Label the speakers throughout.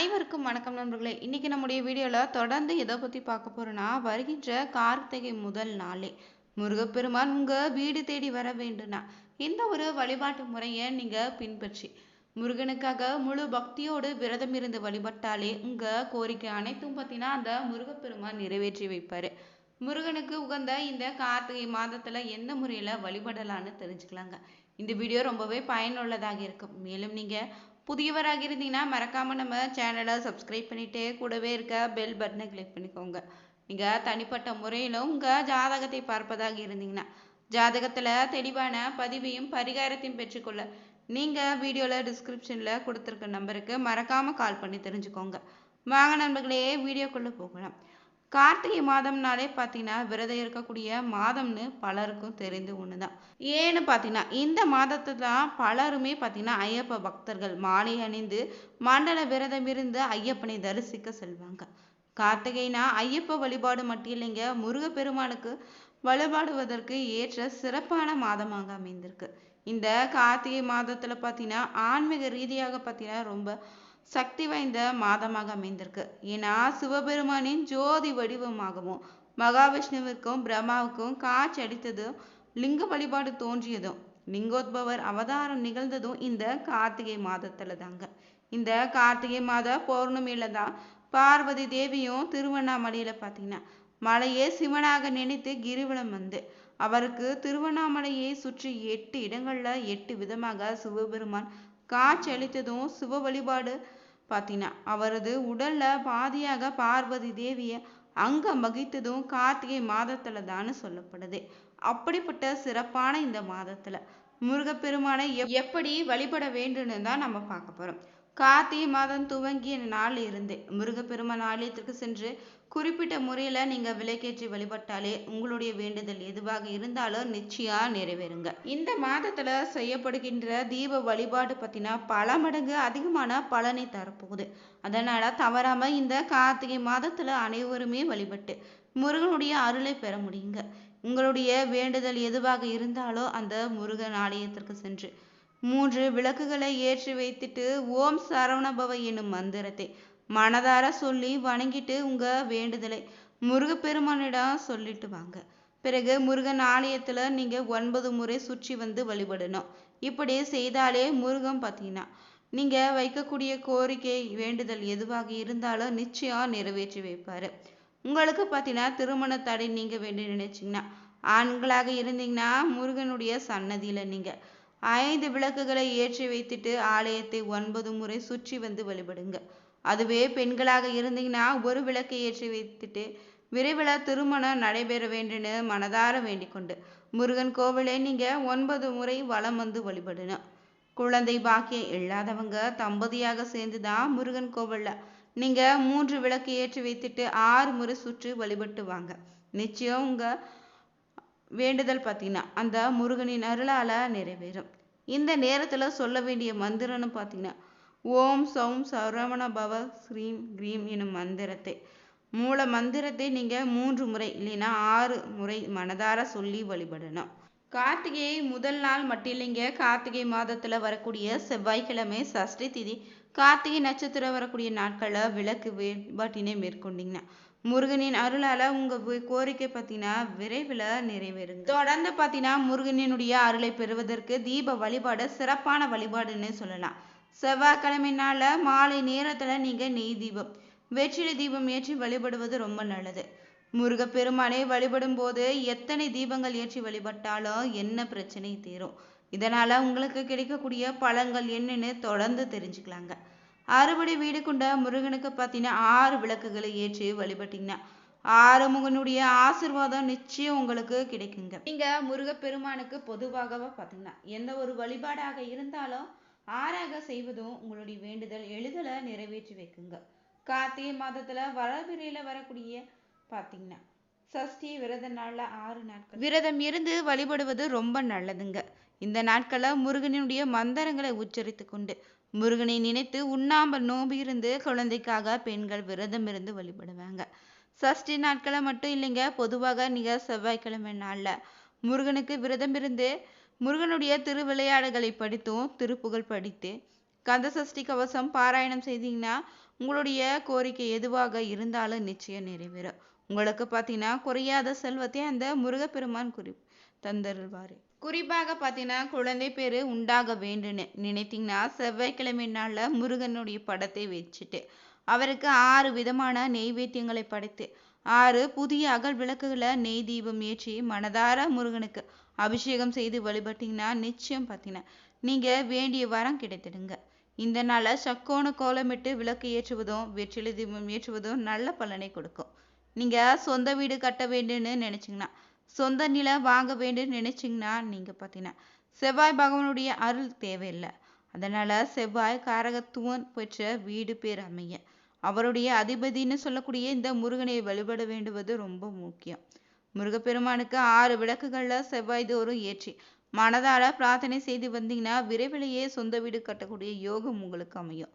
Speaker 1: அனைவருக்கும் வணக்கம் நண்பர்களே. இன்னைக்கு நம்முடைய வீடியோல தொடர்ந்து எதை பத்தி பார்க்க போறோம்னா, வருகின்ற கார்த்திகை முதல் நாளே முருகப்பெருமான் உங்க வீடு தேடி வர வேண்டும்னா, இந்த ஒரு வழிபாட்டு முறையை நீங்க பின்பற்றி முருகனுக்காக முழு பக்தியோடு விரதம் இருந்து வழிபட்டாலே உங்க கோரிக்கை அனைத்தும் பார்த்தீங்கன்னா அந்த முருகப்பெருமான் நிறைவேற்றி வைப்பாரு. முருகனுக்கு உகந்த இந்த கார்த்திகை மாதத்துல எந்த முறையில வழிபடலான்னு தெரிஞ்சுக்கலாங்க. இந்த வீடியோ ரொம்பவே பயனுள்ளதாக இருக்கும். மேலும் நீங்க புதியவராக இருந்தீங்கன்னா மறக்காம நம்ம சேனலை சப்ஸ்கிரைப் பண்ணிட்டு கூடவே இருக்க பெல் பட்டனை கிளிக் பண்ணிக்கோங்க. நீங்க தனிப்பட்ட முறையிலும் உங்க ஜாதகத்தை பார்ப்பதாக இருந்தீங்கன்னா ஜாதகத்துல தெளிவான பதிவையும் பரிகாரத்தையும் பெற்றுக்கொள்ள நீங்க வீடியோல டிஸ்கிரிப்ஷன்ல கொடுத்துருக்க நம்பருக்கு மறக்காம கால் பண்ணி தெரிஞ்சுக்கோங்க. வாங்க நண்பர்களே, வீடியோக்குள்ள போகலாம். கார்த்திகை மாதம்னாலே பார்த்தீங்கன்னா விரதம் இருக்கக்கூடிய மாதம்னு பலருக்கும் தெரிந்து ஒண்ணுதான். ஏன்னு பார்த்தீங்கன்னா இந்த மாதத்தை தான் பலருமே பார்த்தீங்கன்னா ஐயப்ப பக்தர்கள் மாலை அணிந்து மண்டல விரதம் இருந்து ஐயப்பனை தரிசிக்க செல்வாங்க. கார்த்திகைனா ஐயப்ப வழிபாடு மட்டும் இல்லைங்க, முருகப்பெருமானுக்கு வழிபாடுவதற்கு ஏற்ற சிறப்பான மாதமாக அமைந்திருக்கு. இந்த கார்த்திகை மாதத்துல பார்த்தீங்கன்னா ஆன்மீக ரீதியாக பார்த்தீங்கன்னா ரொம்ப சக்தி வாய்ந்த மாதமாக அமைந்திருக்கு. ஏன்னா சிவபெருமானின் ஜோதி வடிவமாகவும் மகாவிஷ்ணுவிற்கும் பிரம்மாவுக்கும் காட்சி அளித்ததும் லிங்க வழிபாடு தோன்றியதும் லிங்கோத்பவர் அவதாரம் நிகழ்ந்ததும் இந்த கார்த்திகை மாதத்துல தாங்க. இந்த கார்த்திகை மாத பௌர்ணமியில தான் பார்வதி தேவியும் திருவண்ணாமலையில பார்த்தீங்கன்னா மலையே சிவனாக நினைத்து கிரிவலம் வந்து அவருக்கு திருவண்ணாமலையை சுற்றி 8 இடங்கள்ல 8 விதமாக சிவபெருமான் காட்சி அளித்ததும் சிவ வழிபாடு பார்த்தீங்கன்னா அவரது உடல்ல பாதியாக பார்வதி தேவிய அங்க மகிழ்த்ததும் கார்த்திகை மாதத்துல தான்னு சொல்லப்படுது. அப்படிப்பட்ட சிறப்பான இந்த மாதத்துல முருகப்பெருமானை எப்படி வழிபட வேண்டும்னு தான் நம்ம பார்க்க போறோம். கார்த்திகை மாதம் துவங்கிய நாள் இருந்து முருகப்பெருமான் ஆலயத்திற்கு சென்று குறிப்பிட்ட முறையில நீங்க விளக்கேற்றி வழிபட்டாலே உங்களுடைய வேண்டுதல் எதுவாக இருந்தாலும் நிச்சயம் நிறைவேறுங்க. இந்த மாதத்துல செய்யப்படுகின்ற தீப வழிபாடு பார்த்தீங்கன்னா பல மடங்கு அதிகமான பலனை தரப்போகுது. அதனால தவறாம இந்த கார்த்திகை மாதத்துல அனைவருமே வழிபட்டு முருகனுடைய அருளை பெற முடியுங்க. உங்களுடைய வேண்டுதல் எதுவாக இருந்தாலோ அந்த முருகன் ஆலயத்திற்கு சென்று 3 விளக்குகளை ஏற்றி வைத்துட்டு ஓம் சரவணபவ என்னும் மந்திரத்தை மனதார சொல்லி வணங்கிட்டு உங்க வேண்டுதலை முருகப்பெருமானிடம் சொல்லிட்டு வாங்க. பிறகு முருகன் ஆலயத்துல நீங்க 9 முறை சுற்றி வந்து வழிபடணும். இப்படி செய்தாலே முருகன் பார்த்தீங்கன்னா நீங்க வைக்கக்கூடிய கோரிக்கை வேண்டுதல் எதுவாக இருந்தாலும் நிச்சயம் நிறைவேற்றி வைப்பாரு. உங்களுக்கு பார்த்தீங்கன்னா திருமண தடை நீங்க வேண்டி நினைச்சீங்கன்னா ஆண்களாக இருந்தீங்கன்னா முருகனுடைய சன்னதியில நீங்க 5 விளக்குகளை ஏற்றி வைத்துட்டு ஆலயத்தை 9 முறை சுற்றி வந்து வழிபடுங்க. அதுவே பெண்களாக இருந்தீங்கன்னா ஒரு விளக்கை ஏற்றி வைத்துட்டு விரைவில் திருமணம் நடைபெற வேண்டும்னு மனதார வேண்டிக்கொண்டு முருகன் கோவிலை நீங்க 9 முறை வலம் வந்து வழிபடணும். குழந்தை பாக்கியம் இல்லாதவங்க தம்பதியாக சேர்ந்துதான் முருகன் கோவில்ல நீங்க 3 விளக்கு ஏற்றி வைத்துட்டு 6 முறை சுற்றி வழிபட்டு வாங்க. நிச்சயம் உங்க வேண்டுதல் பார்த்தீங்கன்னா அந்த முருகனின் அருளால நிறைவேறும். இந்த நேரத்துல சொல்ல வேண்டிய மந்திரம்னு பார்த்தீங்கன்னா ஓம் சௌம் சரவண பவ ஸ்ரீம் கிரீம் எனும் மந்திரத்தை மூல மந்திரத்தை நீங்க 3 முறை இல்லைன்னா 6 முறை மனதார சொல்லி வழிபடணும். கார்த்திகை முதல் நாள் மட்டும் இல்லைங்க, கார்த்திகை மாதத்துல வரக்கூடிய செவ்வாய்க்கிழமை சஷ்டி திதி கார்த்திகை நட்சத்திரம் வரக்கூடிய நாட்கள்ல விளக்கு வழிபாட்டினை மேற்கொண்டீங்கன்னா முருகனின் அருளால உங்க கோரிக்கை பார்த்தீங்கன்னா விரைவில் நிறைவேறுங்க. தொடர்ந்து பார்த்தீங்கன்னா முருகனினுடைய அருளை பெறுவதற்கு தீப வழிபாடு சிறப்பான வழிபாடுன்னு சொல்லலாம். செவ்வாய்க்கிழமை நாள்ல மாலை நேரத்துல நீங்க நெய் தீபம் வெற்றிலை தீபம் ஏற்றி வழிபடுவது ரொம்ப நல்லது. முருகப்பெருமானை வழிபடும் போது எத்தனை தீபங்கள் ஏற்றி வழிபட்டாலும் என்ன பிரச்சனை தீரும். இதனால உங்களுக்கு கிடைக்கக்கூடிய பலன்கள் என்னன்னு தொடர்ந்து தெரிஞ்சுக்கலாங்க. அறுபடை வீடு கொண்ட முருகனுக்கு பார்த்தீங்கன்னா 6 விளக்குகளை ஏற்றி வழிபட்டீங்கன்னா ஆறுமுகனுடைய ஆசிர்வாதம் நிச்சயம் உங்களுக்கு கிடைக்குங்க. நீங்க முருகப்பெருமானுக்கு பொதுவாகவே பார்த்தீங்கன்னா எந்த ஒரு வழிபாடாக இருந்தாலும் 6ஆக செய்வதும் உங்களுடைய வேண்டுதல் எளிதில் நிறைவேற்றி வைக்குங்க. கார்த்திகை மாதத்துல வளர்பிறையில வரக்கூடிய பார்த்தீங்கன்னா சஷ்டி விரத நாள்ல 6 நாட்கள் விரதம் இருந்து வழிபடுவது ரொம்ப நல்லதுங்க. இந்த நாட்களை முருகனுடைய மந்திரங்களை உச்சரித்து கொண்டு முருகனை நினைத்து உண்ணாமல் நோம்பு இருந்து குழந்தைக்காக பெண்கள் விரதம் இருந்து வழிபடுவாங்க. சஷ்டி நாட்களை மட்டும் இல்லைங்க, பொதுவாக நீங்க செவ்வாய்க்கிழமை நாள்ல முருகனுக்கு விரதம் இருந்து முருகனுடைய திருவிளையாடல்களை படித்தும் திருப்புகழ் படித்து கந்த சஷ்டி கவசம் பாராயணம் செய்தீங்கன்னா உங்களுடைய கோரிக்கை எதுவாக இருந்தாலும் நிச்சயம் நிறைவேறும். உங்களுக்கு பார்த்தீங்கன்னா குறையாத செல்வத்தை அந்த முருகப்பெருமான் தந்தருள்வாரு. குறிப்பாக பார்த்தீங்கன்னா குழந்தை பேரு உண்டாக வேண்டும்னு நினைத்தீங்கன்னா செவ்வாய்க்கிழமை நாள்ல முருகனுடைய படத்தை வச்சுட்டு அவருக்கு 6 விதமான நெய்வேத்தியங்களை படைத்து 6 புதிய அகல் விளக்குகளை நெய் தீபம் ஏற்றி மனதார முருகனுக்கு அபிஷேகம் செய்து வழிபட்டீங்கன்னா நிச்சயம் பார்த்தீங்கன்னா நீங்க வேண்டிய வரம் கிடைத்திடுங்க. இந்த நாள சக்கோண கோலமிட்டு விளக்கு ஏற்றுவதும் வெற்றிலை தீபம் ஏற்றுவதும் நல்ல பலனை கொடுக்கும். நீங்க சொந்த வீடு கட்ட வேண்டும்னு நினைச்சீங்கன்னா சொந்த நிலம் வாங்க வேண்டும்னு நினைச்சீங்கன்னா நீங்க பார்த்தீங்கன்னா செவ்வாய் பகவானுடைய அருள் தேவையில்லை. அதனால செவ்வாய் காரகத்துவம் பெற்ற வீடு பேர் அமைய அவருடைய அதிபதினு சொல்லக்கூடிய இந்த முருகனை வழிபட வேண்டுவது ரொம்ப முக்கியம். முருகப்பெருமானுக்கு 6 விளக்குகள்ல செவ்வாய் தோறும் ஏற்றி மனதார பிரார்த்தனை செய்து வந்தீங்கன்னா விரைவிலேயே சொந்த வீடு கட்டக்கூடிய யோகம் உங்களுக்கு அமையும்.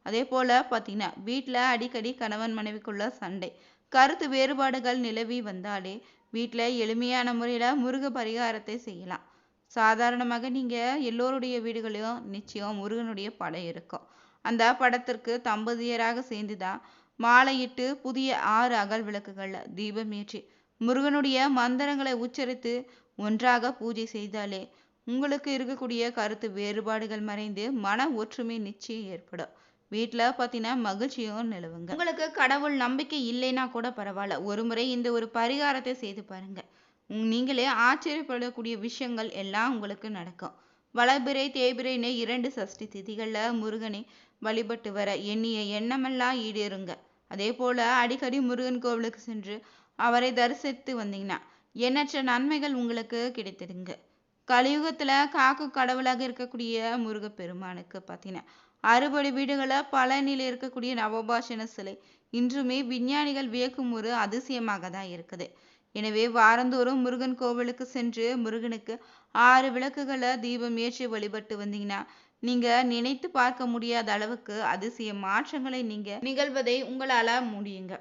Speaker 1: அதே போல பார்த்தீங்கன்னா வீட்டில் அடிக்கடி கணவன் மனைவிக்குள்ள சண்டை கருத்து வேறுபாடுகள் நிலவி வந்தாலே வீட்டில் எளிமையான முறையில் முருக பரிகாரத்தை செய்யலாம். சாதாரணமாக நீங்கள் எல்லோருடைய வீடுகளிலும் நிச்சயம் முருகனுடைய படம் இருக்கும். அந்த படத்திற்கு தம்பதியராக சேர்ந்துதான் மாலையிட்டு புதிய 6 அகல் விளக்குகளில் தீபம் ஏற்றி முருகனுடைய மந்திரங்களை உச்சரித்து ஒன்றாக பூஜை செய்தாலே உங்களுக்கு இருக்கக்கூடிய கருத்து வேறுபாடுகள் மறைந்து மன ஒற்றுமை நிச்சயம் ஏற்படும். வீட்டில் பார்த்தீங்கன்னா மகிழ்ச்சியும் நிலவுங்க. உங்களுக்கு கடவுள் நம்பிக்கை இல்லைன்னா கூட பரவாயில்ல, ஒரு முறை இந்த ஒரு பரிகாரத்தை செய்து பாருங்க. நீங்களே ஆச்சரியப்படக்கூடிய விஷயங்கள் எல்லாம் உங்களுக்கு நடக்கும். வளர்பிறை தேய்பிறைன்னு 2 சஷ்டி திதிகளில் முருகனை வழிபட்டு வர எண்ணிய எண்ணமெல்லாம் ஈடேறுங்க. அதே போல அடிக்கடி முருகன் கோவிலுக்கு சென்று அவரை தரிசித்து வந்தீங்கன்னா எண்ணற்ற நன்மைகள் உங்களுக்கு கிடைத்திடுங்க. கலியுகத்துல காக்கும் கடவுளாக இருக்கக்கூடிய முருகப்பெருமானுக்கு பார்த்தீங்கன்னா 60 வீடுகளை பழனியில் இருக்கக்கூடிய நவபாஷண சிலை இன்றுமே விஞ்ஞானிகள் வியக்கும் ஒரு அதிசயமாக தான் இருக்குது. எனவே வாரந்தோறும் முருகன் கோவிலுக்கு சென்று முருகனுக்கு 6 விளக்குகளை தீபம் ஏற்றி வழிபட்டு வந்தீங்கன்னா நீங்க நினைத்து பார்க்க முடியாத அளவுக்கு அதிசய மாற்றங்களை நீங்க நிகழ்வதை உங்களால முடியுங்க.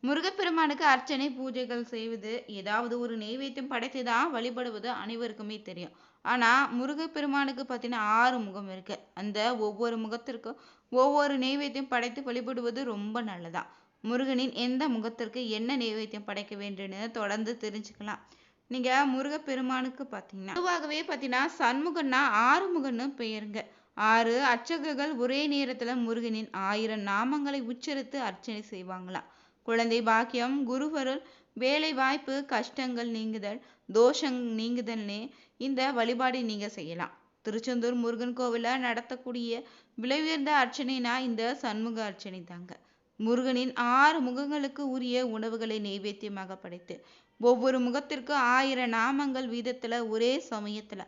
Speaker 1: முருகப்பெருமானுக்கு அர்ச்சனை பூஜைகள் செய்வது ஏதாவது ஒரு நெய்வேத்தியம் படைத்து தான் வழிபடுவது அனைவருக்குமே தெரியும். ஆனா முருகப்பெருமானுக்கு பார்த்தீங்கன்னா 6 முகம் இருக்கு. அந்த ஒவ்வொரு முகத்திற்கும் ஒவ்வொரு நெய்வேத்தியம் படைத்து வழிபடுவது ரொம்ப நல்லதா. முருகனின் எந்த முகத்திற்கு என்ன நெய்வேத்தியம் படைக்க வேண்டும்னு தொடர்ந்து தெரிஞ்சுக்கலாம். நீங்க முருகப்பெருமானுக்கு பார்த்தீங்கன்னா பொதுவாகவே பார்த்தீங்கன்னா சண்முகன்னா 6 முகன்னு பெயருங்க. 6 அர்ச்சகர்கள் ஒரே நேரத்துல முருகனின் 1000 நாமங்களை உச்சரித்து அர்ச்சனை செய்வாங்களாம். குழந்தை பாக்கியம், குருவருள், வேலை வாய்ப்பு, கஷ்டங்கள் நீங்குதல், தோஷம் நீங்குதல்னே இந்த வழிபாடை நீங்க செய்யலாம். திருச்செந்தூர் முருகன் கோவில நடத்தக்கூடிய விலை உயர்ந்த அர்ச்சனைனா இந்த சண்முக அர்ச்சனை தாங்க. முருகனின் 6 முகங்களுக்கு உரிய உணவுகளை நெய்வேத்தியமாக படைத்து ஒவ்வொரு முகத்திற்கு 1000 நாமங்கள் வீதத்துல ஒரே சமயத்துல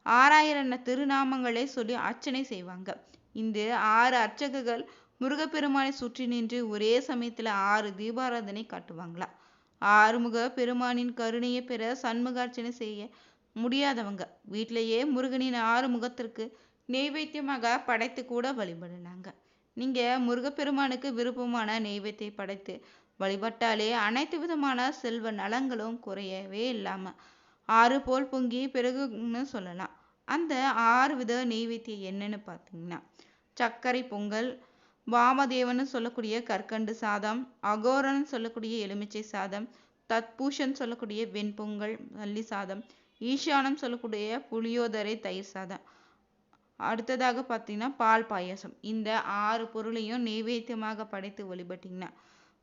Speaker 1: 6000 திருநாமங்களை சொல்லி அர்ச்சனை செய்வாங்க. இந்த 6 அர்ச்சகர்கள் முருகப்பெருமானை சுற்றி நின்று ஒரே சமயத்துல 6 தீபாராதனை காட்டுவாங்களா. ஆறுமுக பெருமானின் கருணையை பெற சண்முகார்ச்சனை செய்ய முடியாதவங்க வீட்டிலேயே முருகனின் 6 முகத்திற்கு நெய்வேத்தியமாக படைத்து கூட வழிபடலாங்க. நீங்க முருகப்பெருமானுக்கு விருப்பமான நெய்வேத்தியை படைத்து வழிபட்டாலே அனைத்து விதமான செல்வ நலங்களும் குறையவே இல்லாம ஆறு போல் பொங்கி பிறகுன்னு சொல்லலாம். அந்த 6 வித நெய்வேத்தியம் என்னன்னு பார்த்தீங்கன்னா சர்க்கரை பொங்கல், வாமதேவன்னு சொல்லக்கூடிய கற்கண்டு சாதம், அகோரன் சொல்லக்கூடிய எலுமிச்சை சாதம், தத்பூஷன் சொல்லக்கூடிய வெண்பொங்கல் மல்லி சாதம், ஈசானம் சொல்லக்கூடிய புளியோதரை தயிர் சாதம், அடுத்ததாக பார்த்தீங்கன்னா பால் பாயசம். இந்த 6 பொருளையும் நெய்வேத்தியமாக படைத்து வழிபட்டீங்கன்னா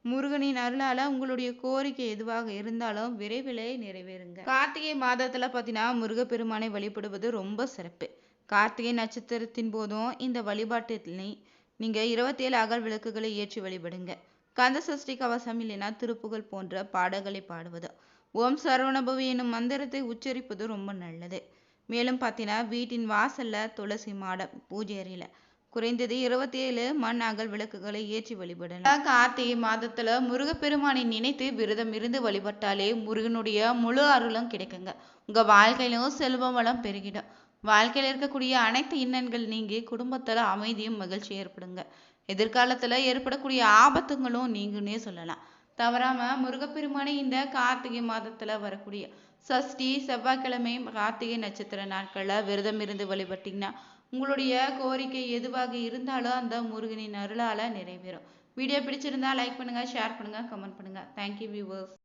Speaker 1: முருகனின் அருளால உங்களுடைய கோரிக்கை எதுவாக இருந்தாலும் விரைவிலே நிறைவேறுங்க. கார்த்திகை மாதத்துல பார்த்தீங்கன்னா முருகப்பெருமானை வழிபடுவது ரொம்ப சிறப்பு. கார்த்திகை நட்சத்திரத்தின் போதும் இந்த வழிபாட்டினை நீங்க 27 அகல் விளக்குகளை ஏற்றி வழிபடுங்க. கந்த சஷ்டி கவசம் இல்லைன்னா திருப்புகழ் போன்ற பாடல்களை பாடுவது, ஓம் சரவணபவி என்னும் மந்திரத்தை உச்சரிப்பது ரொம்ப நல்லது. மேலும் பார்த்தீங்கன்னா வீட்டின் வாசல்ல துளசி மாடம் பூஜை அறையில குறைந்தது 27 மண் அகல் விளக்குகளை ஏற்றி வழிபடலாம். கார்த்திகை மாதத்துல முருகப்பெருமானை நினைத்து விரதம் இருந்து வழிபட்டாலே முருகனுடைய முழு அருளும் கிடைக்குங்க. உங்க வாழ்க்கையிலும் செல்வ வளம் பெருகிடும். வாழ்க்கையில இருக்கக்கூடிய அனைத்து இன்னல்கள் நீங்கி குடும்பத்துல அமைதியும் மகிழ்ச்சி ஏற்படுங்க. எதிர்காலத்துல ஏற்படக்கூடிய ஆபத்துங்களும் நீங்குன்னே சொல்லலாம். தவறாம முருகப்பெருமானை இந்த கார்த்திகை மாதத்துல வரக்கூடிய சஷ்டி செவ்வாய்க்கிழமை கார்த்திகை நட்சத்திர நாட்கள்ல விரதம் இருந்து வழிபட்டீங்கன்னா உங்களுடைய கோரிக்கை எதுவாக இருந்தாலும் அந்த முருகனின் அருளால நிறைவேறும். வீடியோ பிடிச்சிருந்தா லைக் பண்ணுங்க, ஷேர் பண்ணுங்க, கமெண்ட் பண்ணுங்க. Thank you viewers.